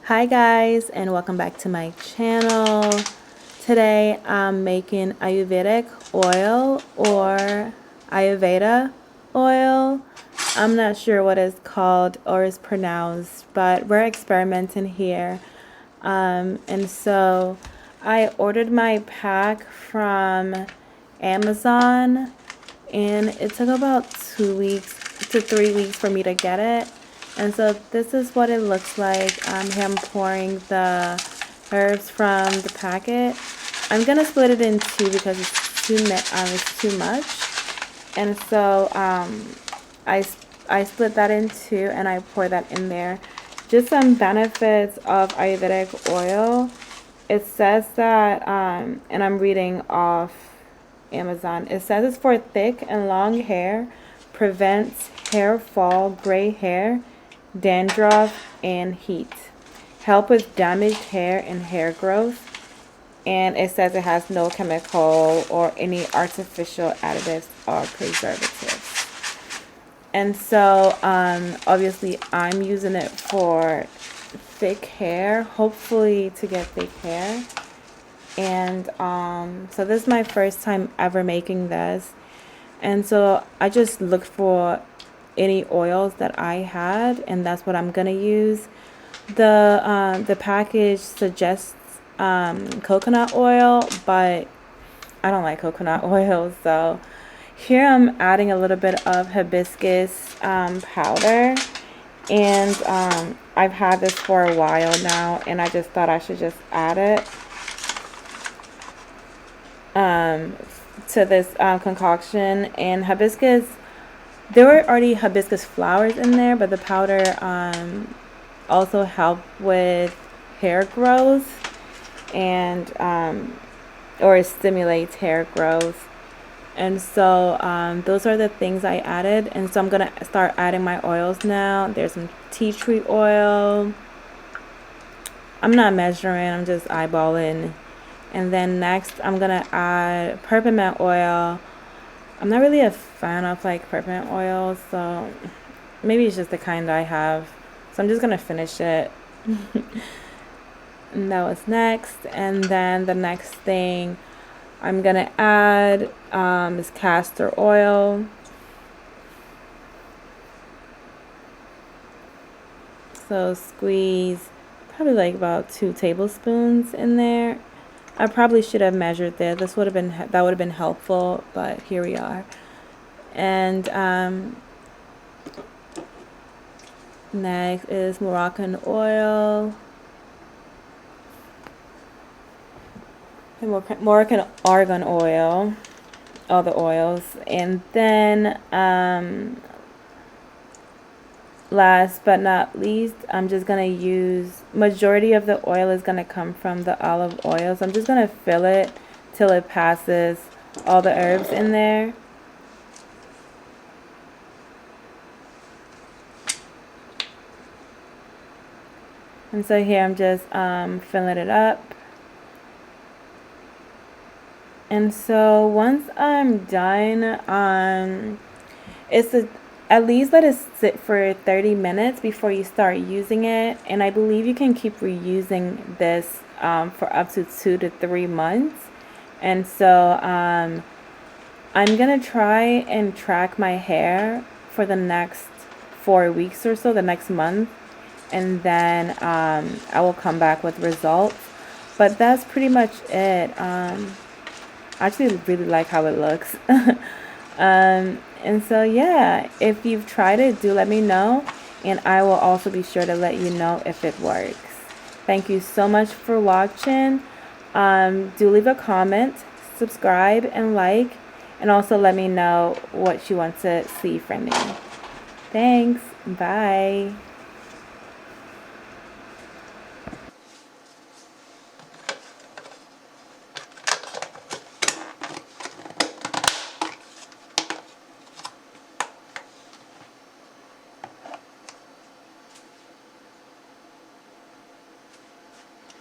Hi guys, and welcome back to my channel. Today I'm making Ayurvedic oil or Ayurveda oil. I'm not sure what it's called or is pronounced, but we're experimenting here. And so I ordered my pack from Amazon, and it took about 2 weeks to 3 weeks for me to get it. And so this is what it looks like. Here I'm pouring the herbs from the packet. I'm gonna split it in two because it's too much. And so I split that in two and I pour that in there. Just some benefits of Ayurvedic oil. It says that, and I'm reading off Amazon. It says it's for thick and long hair, prevents hair fall, gray hair, dandruff, and heat. Help with damaged hair and hair growth. And it says it has no chemical or any artificial additives or preservatives. And so obviously I'm using it for thick hair, hopefully to get thick hair. And so this is my first time ever making this. And so I just looked for any oils that I had, and that's what I'm gonna use. The package suggests coconut oil, but I don't like coconut oil, so here I'm adding a little bit of hibiscus powder, and I've had this for a while now, and I just thought I should just add it to this concoction. And hibiscus, there were already hibiscus flowers in there, but the powder also helped with hair growth and or it stimulates hair growth. And so those are the things I added. And so I'm gonna start adding my oils now. There's some tea tree oil. I'm not measuring, I'm just eyeballing. And then next I'm gonna add peppermint oil. I'm not really a fan of like peppermint oil, so maybe it's just the kind I have. So I'm just gonna finish it. And that was next. And then the next thing I'm gonna add is castor oil. So squeeze probably like about 2 tablespoons in there. I probably should have measured that. That would have been helpful, but here we are. And next is Moroccan oil. Moroccan argan oil, all the oils. And then last but not least, I'm just gonna use, majority of the oil is gonna come from the olive oil, so I'm just gonna fill it till it passes all the herbs in there. And so here I'm just filling it up. And so once I'm done, at least let it sit for 30 minutes before you start using it. And I believe you can keep reusing this for up to 2 to 3 months. And so I'm gonna try and track my hair for the next 4 weeks or so, the next month, and then I will come back with results. But that's pretty much it. I actually really like how it looks. And so yeah, if you've tried it, do let me know, and I will also be sure to let you know if it works. Thank you so much for watching. Do leave a comment, subscribe, and like, and also let me know what you want to see from me. Thanks. Bye.